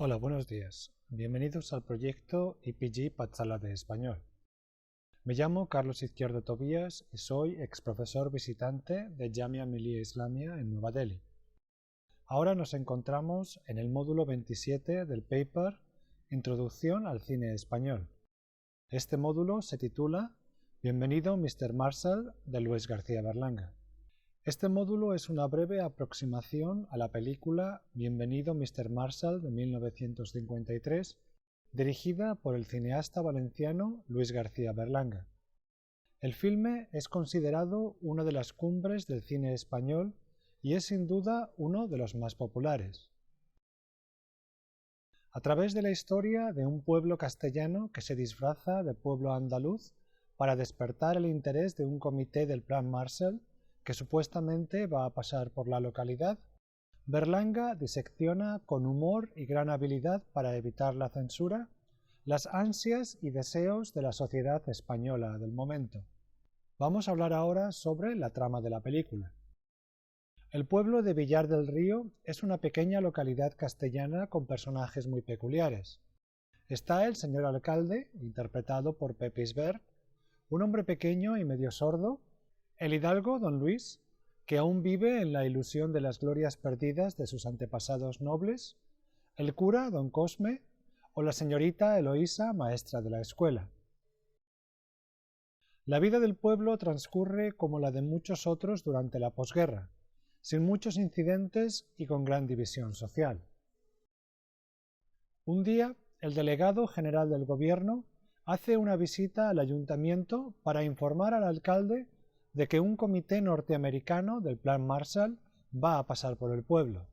Hola, buenos días. Bienvenidos al proyecto IPG Patsala de Español. Me llamo Carlos Izquierdo Tobías y soy ex profesor visitante de Jamia Millia Islamia en Nueva Delhi. Ahora nos encontramos en el módulo 27 del paper Introducción al cine español. Este módulo se titula Bienvenido Mr. Marshall de Luis García Berlanga. Este módulo es una breve aproximación a la película Bienvenido Mr. Marshall de 1953, dirigida por el cineasta valenciano Luis García Berlanga. El filme es considerado una de las cumbres del cine español y es sin duda uno de los más populares. A través de la historia de un pueblo castellano que se disfraza de pueblo andaluz para despertar el interés de un comité del Plan Marshall que supuestamente va a pasar por la localidad, Berlanga disecciona con humor y gran habilidad para evitar la censura las ansias y deseos de la sociedad española del momento. Vamos a hablar ahora sobre la trama de la película. El pueblo de Villar del Río es una pequeña localidad castellana con personajes muy peculiares. Está el señor alcalde, interpretado por Pepe Isbert, un hombre pequeño y medio sordo, el hidalgo don Luis, que aún vive en la ilusión de las glorias perdidas de sus antepasados nobles, el cura don Cosme o la señorita Eloísa, maestra de la escuela. La vida del pueblo transcurre como la de muchos otros durante la posguerra, sin muchos incidentes y con gran división social. Un día, el delegado general del gobierno hace una visita al ayuntamiento para informar al alcalde de que un comité norteamericano del Plan Marshall va a pasar por el pueblo.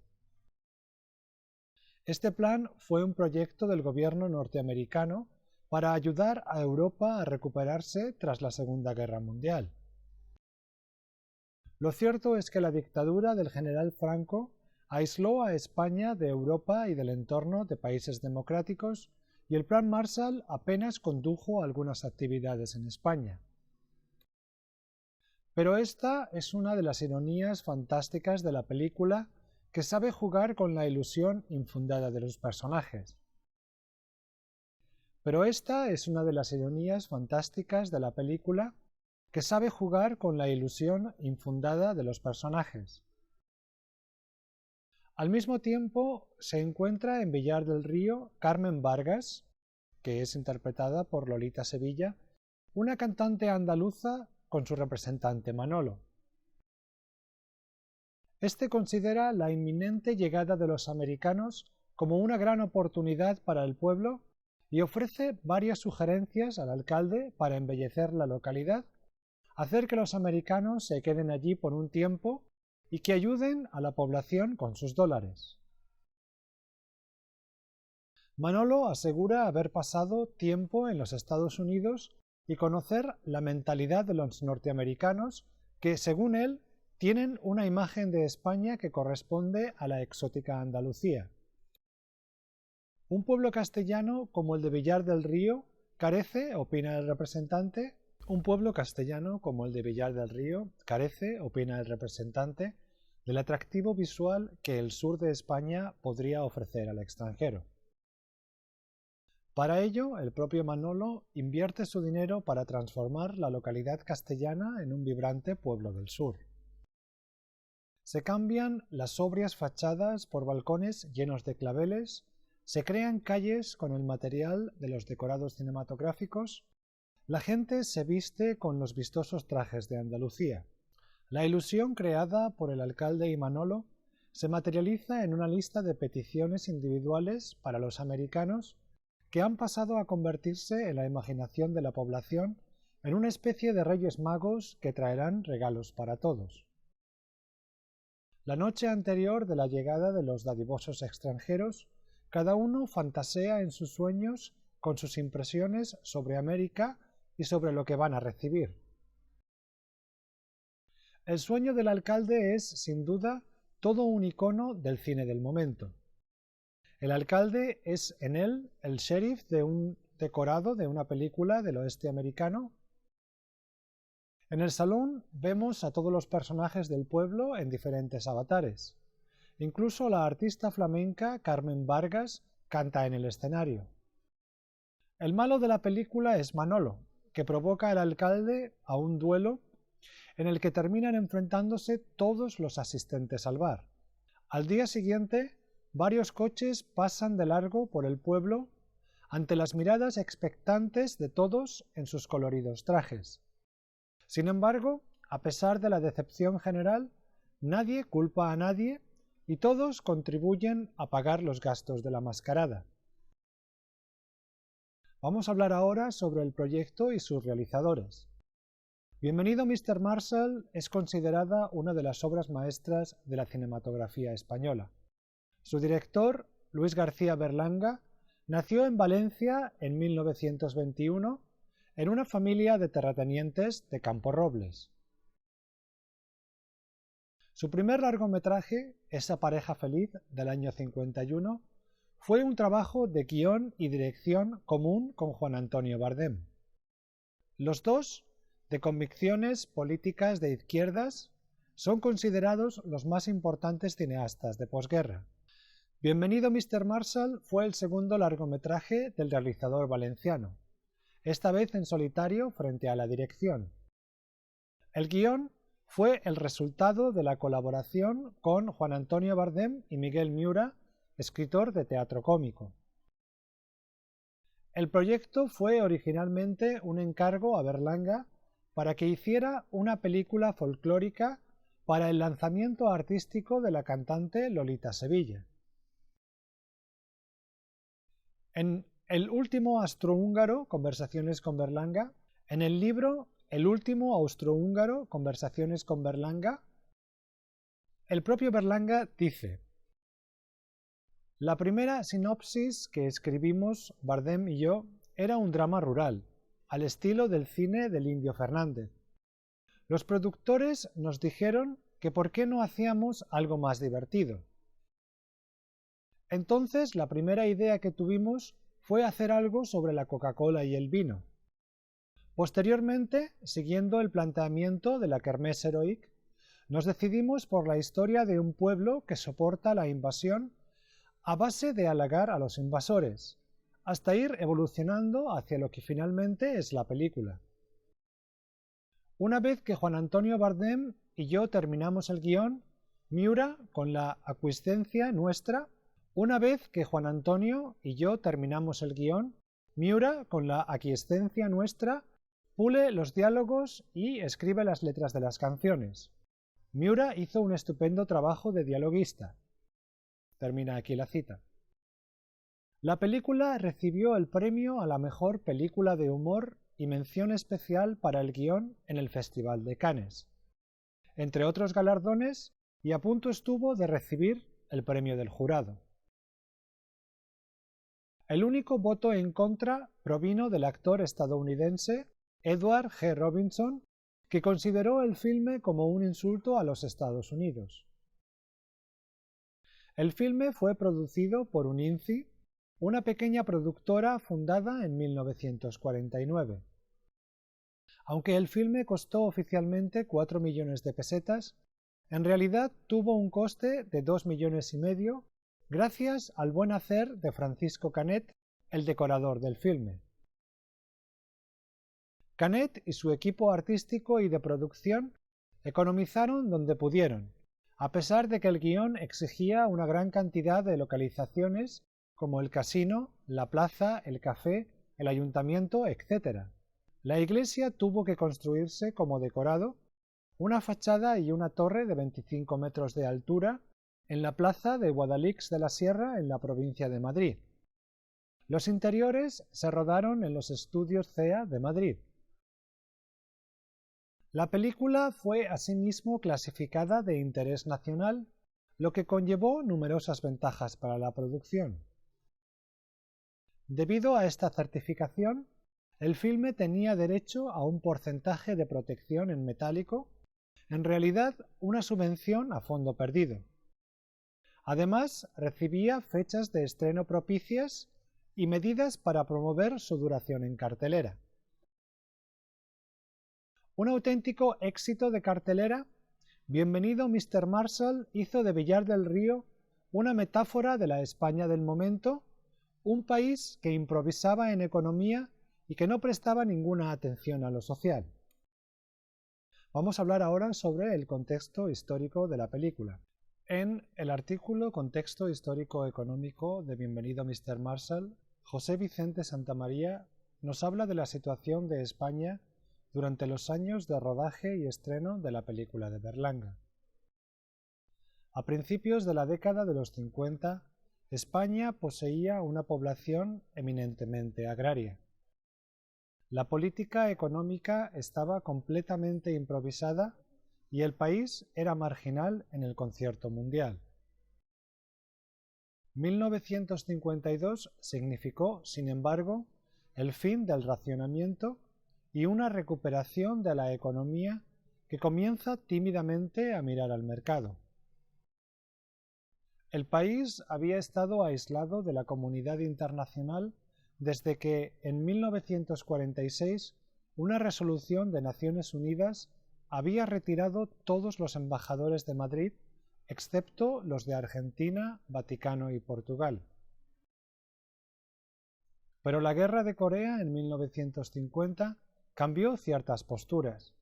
Este plan fue un proyecto del gobierno norteamericano para ayudar a Europa a recuperarse tras la Segunda Guerra Mundial. Lo cierto es que la dictadura del general Franco aisló a España de Europa y del entorno de países democráticos y el Plan Marshall apenas condujo algunas actividades en España. Pero esta es una de las ironías fantásticas de la película que sabe jugar con la ilusión infundada de los personajes. Al mismo tiempo, se encuentra en Villar del Río Carmen Vargas, que es interpretada por Lolita Sevilla, una cantante andaluza con su representante Manolo. Este considera la inminente llegada de los americanos como una gran oportunidad para el pueblo y ofrece varias sugerencias al alcalde para embellecer la localidad, hacer que los americanos se queden allí por un tiempo y que ayuden a la población con sus dólares. Manolo asegura haber pasado tiempo en los Estados Unidos y conocer la mentalidad de los norteamericanos que, según él, tienen una imagen de España que corresponde a la exótica Andalucía. Un pueblo castellano como el de Villar del Río carece, opina el representante, del atractivo visual que el sur de España podría ofrecer al extranjero. Para ello, el propio Manolo invierte su dinero para transformar la localidad castellana en un vibrante pueblo del sur. Se cambian las sobrias fachadas por balcones llenos de claveles, se crean calles con el material de los decorados cinematográficos, la gente se viste con los vistosos trajes de Andalucía. La ilusión creada por el alcalde y Manolo se materializa en una lista de peticiones individuales para los americanos que han pasado a convertirse en la imaginación de la población en una especie de reyes magos que traerán regalos para todos. La noche anterior de la llegada de los dadivosos extranjeros, cada uno fantasea en sus sueños con sus impresiones sobre América y sobre lo que van a recibir. El sueño del alcalde es, sin duda, todo un icono del cine del momento. El alcalde es en él el sheriff de un decorado de una película del oeste americano. En el salón vemos a todos los personajes del pueblo en diferentes avatares. Incluso la artista flamenca Carmen Vargas canta en el escenario. El malo de la película es Manolo, que provoca al alcalde a un duelo en el que terminan enfrentándose todos los asistentes al bar. Al día siguiente, varios coches pasan de largo por el pueblo ante las miradas expectantes de todos en sus coloridos trajes. Sin embargo, a pesar de la decepción general, nadie culpa a nadie y todos contribuyen a pagar los gastos de la mascarada. Vamos a hablar ahora sobre el proyecto y sus realizadores. Bienvenido Mr. Marshall es considerada una de las obras maestras de la cinematografía española. Su director, Luis García Berlanga, nació en Valencia en 1921 en una familia de terratenientes de Camporrobles. Su primer largometraje, Esa pareja feliz, del año 51, fue un trabajo de guión y dirección común con Juan Antonio Bardem. Los dos, de convicciones políticas de izquierdas, son considerados los más importantes cineastas de posguerra. Bienvenido Mr. Marshall fue el segundo largometraje del realizador valenciano, esta vez en solitario frente a la dirección. El guión fue el resultado de la colaboración con Juan Antonio Bardem y Miguel Miura, escritor de teatro cómico. El proyecto fue originalmente un encargo a Berlanga para que hiciera una película folclórica para el lanzamiento artístico de la cantante Lolita Sevilla. En El último austrohúngaro, Conversaciones con Berlanga, en el libro El último austrohúngaro, Conversaciones con Berlanga, el propio Berlanga dice: la primera sinopsis que escribimos Bardem y yo era un drama rural, al estilo del cine del Indio Fernández. Los productores nos dijeron que por qué no hacíamos algo más divertido. Entonces la primera idea que tuvimos fue hacer algo sobre la Coca-Cola y el vino. Posteriormente, siguiendo el planteamiento de la Kermés Heroic, nos decidimos por la historia de un pueblo que soporta la invasión a base de halagar a los invasores, hasta ir evolucionando hacia lo que finalmente es la película. Una vez que Juan Antonio Bardem y yo terminamos el guión, Miura, con la aquiescencia nuestra, una vez que Juan Antonio y yo terminamos el guión, Miura, con la aquiescencia nuestra, pule los diálogos y escribe las letras de las canciones. Miura hizo un estupendo trabajo de dialoguista. Termina aquí la cita. La película recibió el premio a la mejor película de humor y mención especial para el guión en el Festival de Cannes, entre otros galardones, y a punto estuvo de recibir el premio del jurado. El único voto en contra provino del actor estadounidense Edward G. Robinson, que consideró el filme como un insulto a los Estados Unidos. El filme fue producido por Uninci, una pequeña productora fundada en 1949. Aunque el filme costó oficialmente 4 millones de pesetas, en realidad tuvo un coste de 2,5 millones gracias al buen hacer de Francisco Canet, el decorador del filme. Canet y su equipo artístico y de producción economizaron donde pudieron, a pesar de que el guión exigía una gran cantidad de localizaciones como el casino, la plaza, el café, el ayuntamiento, etc. La iglesia tuvo que construirse como decorado, una fachada y una torre de 25 metros de altura en la plaza de Guadalix de la Sierra en la provincia de Madrid. Los interiores se rodaron en los estudios CEA de Madrid. La película fue asimismo clasificada de interés nacional, lo que conllevó numerosas ventajas para la producción. Debido a esta certificación, el filme tenía derecho a un porcentaje de protección en metálico, en realidad una subvención a fondo perdido. Además, recibía fechas de estreno propicias y medidas para promover su duración en cartelera. Un auténtico éxito de cartelera, Bienvenido Mr. Marshall hizo de Villar del Río una metáfora de la España del momento, un país que improvisaba en economía y que no prestaba ninguna atención a lo social. Vamos a hablar ahora sobre el contexto histórico de la película. En el artículo Contexto histórico económico de Bienvenido Mr. Marshall, José Vicente Santamaría nos habla de la situación de España durante los años de rodaje y estreno de la película de Berlanga. A principios de la década de los 50, España poseía una población eminentemente agraria. La política económica estaba completamente improvisada y el país era marginal en el concierto mundial. 1952 significó, sin embargo, el fin del racionamiento y una recuperación de la economía que comienza tímidamente a mirar al mercado. El país había estado aislado de la comunidad internacional desde que, en 1946, una resolución de Naciones Unidas había retirado todos los embajadores de Madrid, excepto los de Argentina, Vaticano y Portugal. Pero la Guerra de Corea en 1950 cambió ciertas posturas.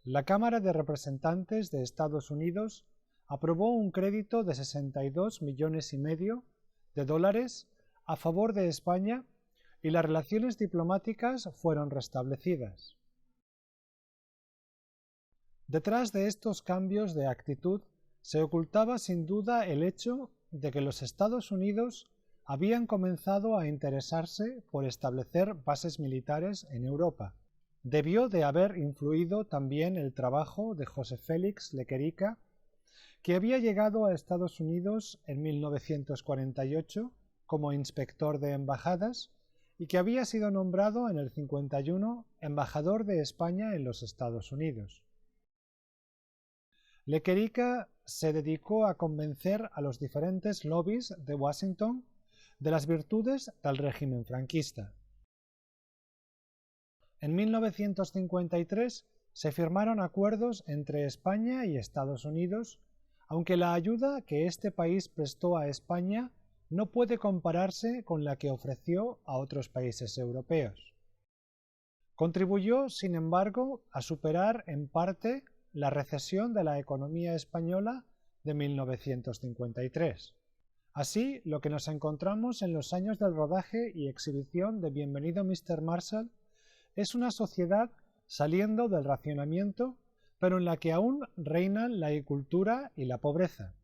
La Cámara de Representantes de Estados Unidos aprobó un crédito de 62,5 millones de dólares a favor de España y las relaciones diplomáticas fueron restablecidas. Detrás de estos cambios de actitud se ocultaba sin duda el hecho de que los Estados Unidos habían comenzado a interesarse por establecer bases militares en Europa. Debió de haber influido también el trabajo de José Félix Lequerica, que había llegado a Estados Unidos en 1948 como inspector de embajadas y que había sido nombrado en el 51 embajador de España en los Estados Unidos. Lequerica se dedicó a convencer a los diferentes lobbies de Washington de las virtudes del régimen franquista. En 1953 se firmaron acuerdos entre España y Estados Unidos, aunque la ayuda que este país prestó a España no puede compararse con la que ofreció a otros países europeos. Contribuyó, sin embargo, a superar en parte la recesión de la economía española de 1953. Así, lo que nos encontramos en los años del rodaje y exhibición de Bienvenido Mr. Marshall es una sociedad saliendo del racionamiento, pero en la que aún reinan la incultura y la pobreza.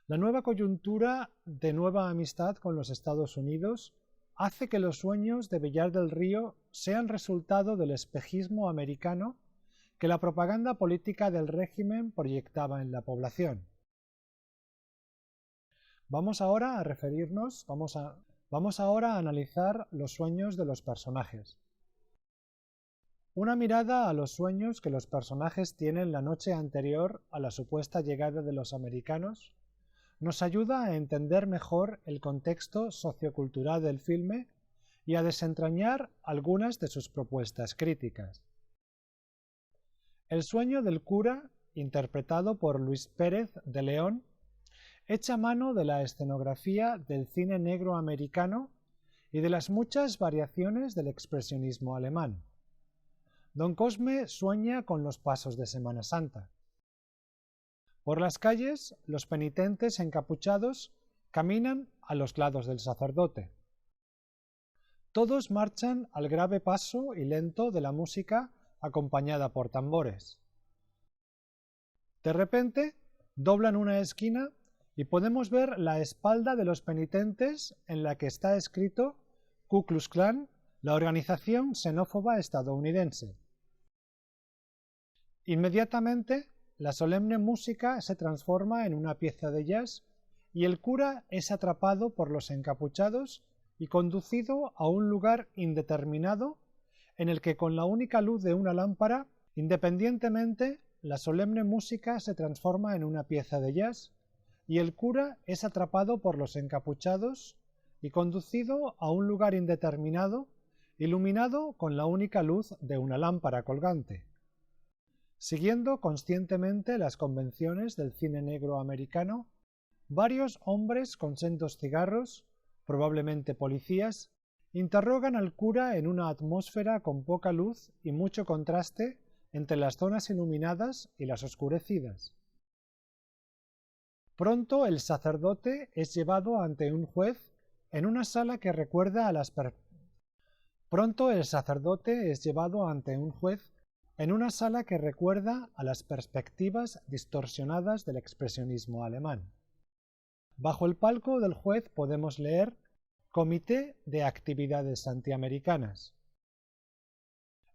La nueva coyuntura de nueva amistad con los Estados Unidos hace que los sueños de Villar del Río sean resultado del espejismo americano que la propaganda política del régimen proyectaba en la población. Vamos ahora a analizar los sueños de los personajes. Una mirada a los sueños que los personajes tienen la noche anterior a la supuesta llegada de los americanos nos ayuda a entender mejor el contexto sociocultural del filme y a desentrañar algunas de sus propuestas críticas. El sueño del cura, interpretado por Luis Pérez de León, echa mano de la escenografía del cine negro americano y de las muchas variaciones del expresionismo alemán. Don Cosme sueña con los pasos de Semana Santa. Por las calles, los penitentes encapuchados caminan a los lados del sacerdote. Todos marchan al grave paso y lento de la música acompañada por tambores. De repente, doblan una esquina y podemos ver la espalda de los penitentes en la que está escrito Ku Klux Klan, la organización xenófoba estadounidense. Inmediatamente, la solemne música se transforma en una pieza de jazz y el cura es atrapado por los encapuchados y conducido a un lugar indeterminado en el que con la única luz de una lámpara, independientemente, la solemne música se transforma en una pieza de jazz y el cura es atrapado por los encapuchados y conducido a un lugar indeterminado, iluminado con la única luz de una lámpara colgante. Siguiendo conscientemente las convenciones del cine negro americano, varios hombres con sendos cigarros, probablemente policías, interrogan al cura en una atmósfera con poca luz y mucho contraste entre las zonas iluminadas y las oscurecidas. Pronto el sacerdote es llevado ante un juez en una sala que recuerda a las perspectivas distorsionadas del expresionismo alemán. Bajo el palco del juez podemos leer Comité de Actividades Antiamericanas.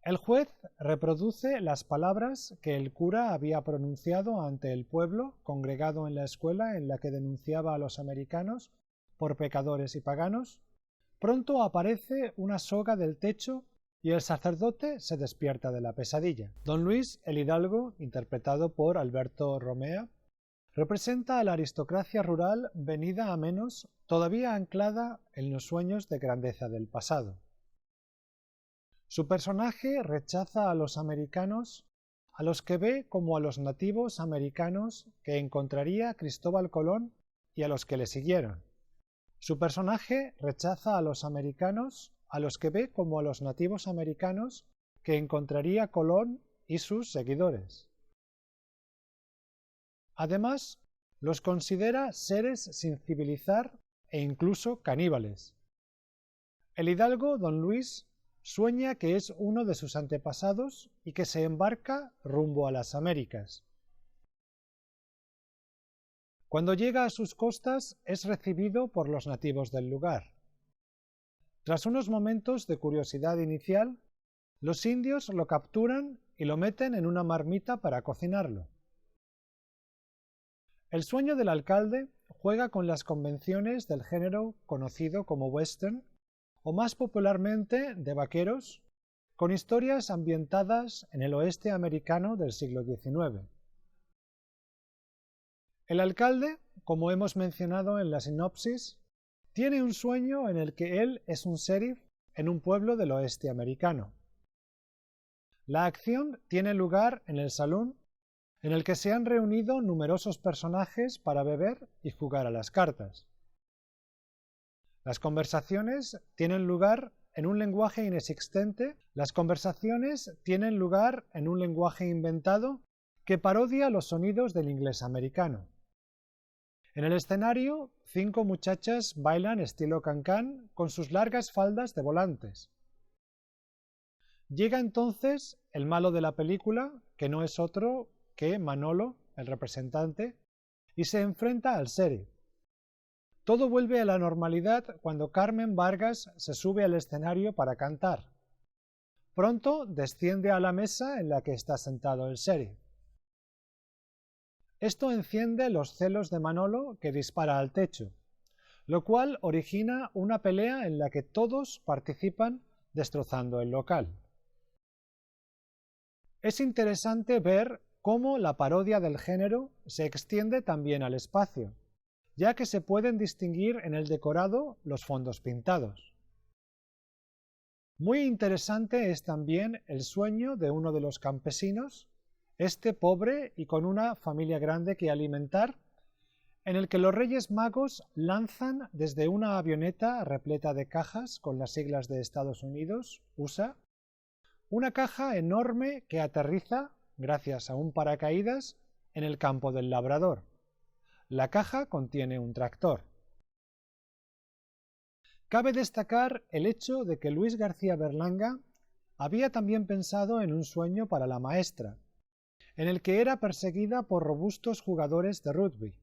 El juez reproduce las palabras que el cura había pronunciado ante el pueblo congregado en la escuela en la que denunciaba a los americanos por pecadores y paganos. Pronto aparece una soga del techo y el sacerdote se despierta de la pesadilla. Don Luis el Hidalgo, interpretado por Alberto Romea, representa a la aristocracia rural venida a menos, todavía anclada en los sueños de grandeza del pasado. Su personaje rechaza a los americanos, a los que ve como a los nativos americanos que encontraría Cristóbal Colón y a los que le siguieron. Su personaje rechaza a los americanos, a los que ve como a los nativos americanos que encontraría Colón y sus seguidores. Además, los considera seres sin civilizar e incluso caníbales. El hidalgo don Luis sueña que es uno de sus antepasados y que se embarca rumbo a las Américas. Cuando llega a sus costas es recibido por los nativos del lugar. Tras unos momentos de curiosidad inicial, los indios lo capturan y lo meten en una marmita para cocinarlo. El sueño del alcalde juega con las convenciones del género conocido como western, o más popularmente de vaqueros, con historias ambientadas en el oeste americano del siglo XIX. El alcalde, como hemos mencionado en la sinopsis, tiene un sueño en el que él es un sheriff en un pueblo del oeste americano. La acción tiene lugar en el salón en el que se han reunido numerosos personajes para beber y jugar a las cartas. Las conversaciones tienen lugar en un lenguaje inexistente, inventado que parodia los sonidos del inglés americano. En el escenario, 5 muchachas bailan estilo cancán con sus largas faldas de volantes. Llega entonces el malo de la película, que no es otro que Manolo, el representante, y se enfrenta al sheriff. Todo vuelve a la normalidad cuando Carmen Vargas se sube al escenario para cantar. Pronto desciende a la mesa en la que está sentado el sheriff. Esto enciende los celos de Manolo, que dispara al techo, lo cual origina una pelea en la que todos participan destrozando el local. Es interesante ver cómo la parodia del género se extiende también al espacio, ya que se pueden distinguir en el decorado los fondos pintados. Muy interesante es también el sueño de uno de los campesinos, este pobre y con una familia grande que alimentar, en el que los Reyes Magos lanzan desde una avioneta repleta de cajas con las siglas de Estados Unidos, USA, una caja enorme que aterriza, gracias a un paracaídas, en el campo del labrador. La caja contiene un tractor. Cabe destacar el hecho de que Luis García Berlanga había también pensado en un sueño para la maestra, en el que era perseguida por robustos jugadores de rugby.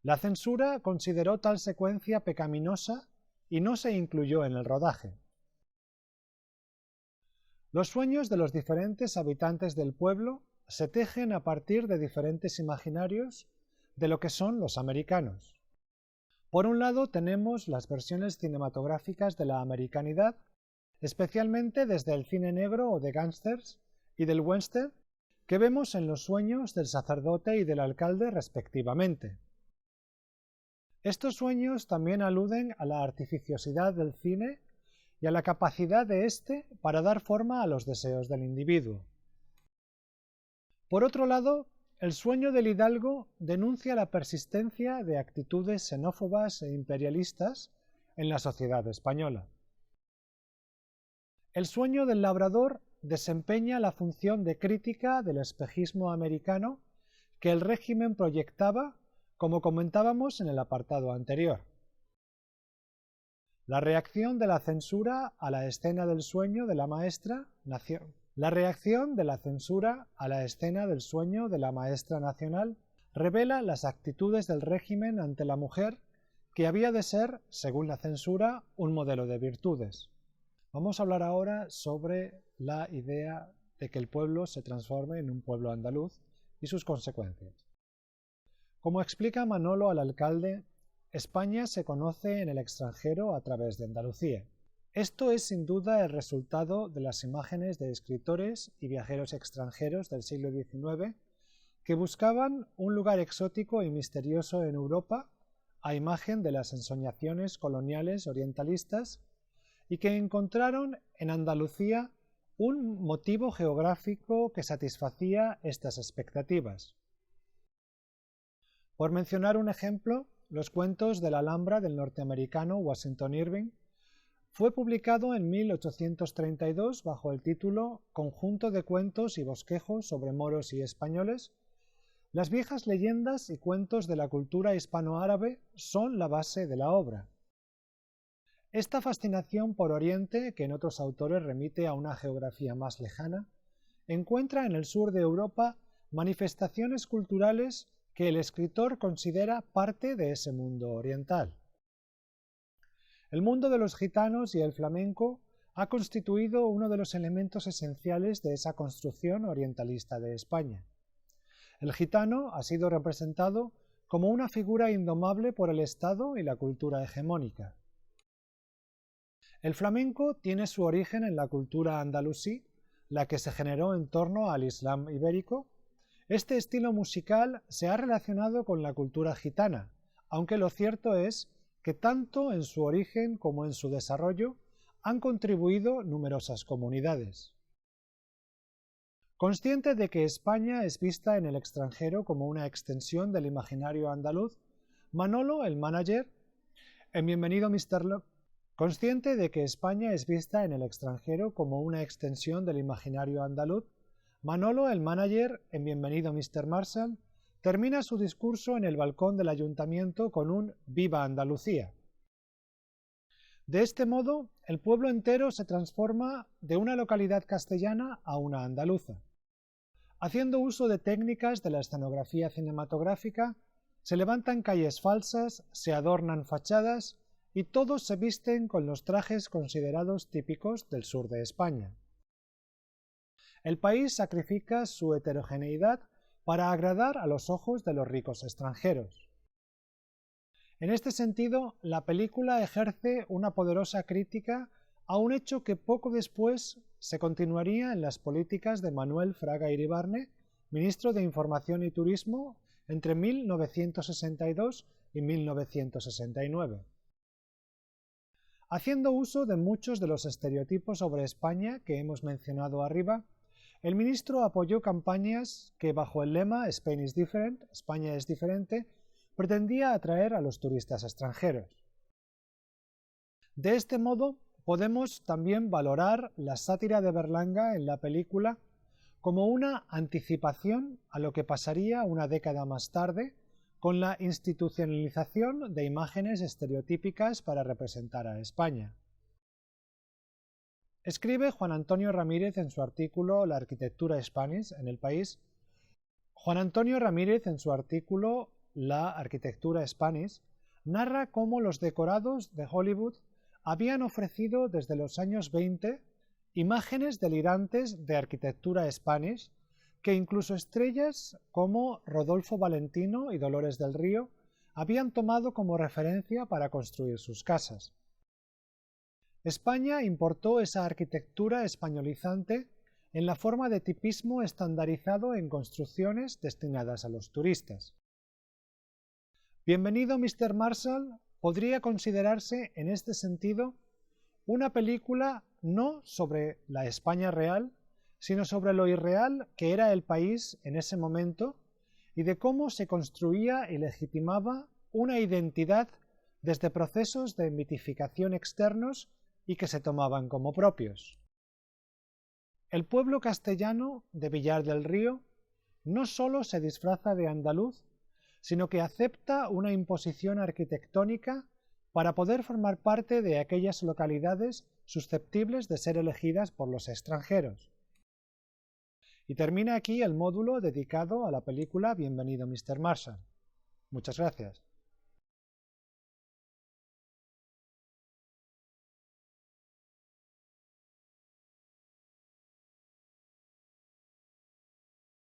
La censura consideró tal secuencia pecaminosa y no se incluyó en el rodaje. Los sueños de los diferentes habitantes del pueblo se tejen a partir de diferentes imaginarios de lo que son los americanos. Por un lado tenemos las versiones cinematográficas de la americanidad, especialmente desde el cine negro o de gángsters y del western, que vemos en los sueños del sacerdote y del alcalde respectivamente. Estos sueños también aluden a la artificiosidad del cine y a la capacidad de éste para dar forma a los deseos del individuo. Por otro lado, El sueño del hidalgo denuncia la persistencia de actitudes xenófobas e imperialistas en la sociedad española. El sueño del labrador desempeña la función de crítica del espejismo americano que el régimen proyectaba, como comentábamos en el apartado anterior. La reacción de la censura a la escena del sueño de la maestra nacional revela las actitudes del régimen ante la mujer, que había de ser, según la censura, un modelo de virtudes. Vamos a hablar ahora sobre la idea de que el pueblo se transforme en un pueblo andaluz y sus consecuencias. Como explica Manolo al alcalde, España se conoce en el extranjero a través de Andalucía. Esto es sin duda el resultado de las imágenes de escritores y viajeros extranjeros del siglo XIX que buscaban un lugar exótico y misterioso en Europa a imagen de las ensoñaciones coloniales orientalistas y que encontraron en Andalucía un motivo geográfico que satisfacía estas expectativas. Por mencionar un ejemplo, los cuentos de la Alhambra del norteamericano Washington Irving fue publicado en 1832 bajo el título Conjunto de cuentos y bosquejos sobre moros y españoles. Las viejas leyendas y cuentos de la cultura hispanoárabe son la base de la obra. Esta fascinación por Oriente, que en otros autores remite a una geografía más lejana, encuentra en el sur de Europa manifestaciones culturales que el escritor considera parte de ese mundo oriental. El mundo de los gitanos y el flamenco ha constituido uno de los elementos esenciales de esa construcción orientalista de España. El gitano ha sido representado como una figura indomable por el Estado y la cultura hegemónica. El flamenco tiene su origen en la cultura andalusí, la que se generó en torno al Islam ibérico. Este estilo musical se ha relacionado con la cultura gitana, aunque lo cierto es que tanto en su origen como en su desarrollo han contribuido numerosas comunidades. Consciente de que España es vista en el extranjero como una extensión del imaginario andaluz, Manolo, el manager, en Bienvenido Mr. Consciente de que España es vista en el extranjero como una extensión del imaginario andaluz, Manolo, el manager, en Bienvenido Mr. Marshall, termina su discurso en el balcón del ayuntamiento con un «Viva Andalucía». De este modo, el pueblo entero se transforma de una localidad castellana a una andaluza. Haciendo uso de técnicas de la escenografía cinematográfica, se levantan calles falsas, se adornan fachadas y todos se visten con los trajes considerados típicos del sur de España. El país sacrifica su heterogeneidad para agradar a los ojos de los ricos extranjeros. En este sentido, la película ejerce una poderosa crítica a un hecho que poco después se continuaría en las políticas de Manuel Fraga Iribarne, ministro de Información y Turismo, entre 1962 y 1969. Haciendo uso de muchos de los estereotipos sobre España que hemos mencionado arriba, el ministro apoyó campañas que, bajo el lema Spain is different, España es diferente, pretendía atraer a los turistas extranjeros. De este modo, podemos también valorar la sátira de Berlanga en la película como una anticipación a lo que pasaría una década más tarde con la institucionalización de imágenes estereotípicas para representar a España. Escribe Juan Antonio Ramírez en su artículo La arquitectura Spanish en El País. Juan Antonio Ramírez en su artículo La arquitectura Spanish narra cómo los decorados de Hollywood habían ofrecido desde los años 20 imágenes delirantes de arquitectura Spanish que incluso estrellas como Rodolfo Valentino y Dolores del Río habían tomado como referencia para construir sus casas. España importó esa arquitectura españolizante en la forma de tipismo estandarizado en construcciones destinadas a los turistas. Bienvenido Mr. Marshall podría considerarse en este sentido una película no sobre la España real, sino sobre lo irreal que era el país en ese momento y de cómo se construía y legitimaba una identidad desde procesos de mitificación externos y que se tomaban como propios. El pueblo castellano de Villar del Río no solo se disfraza de andaluz, sino que acepta una imposición arquitectónica para poder formar parte de aquellas localidades susceptibles de ser elegidas por los extranjeros. Y termina aquí el módulo dedicado a la película Bienvenido Mr. Marshall. Muchas gracias.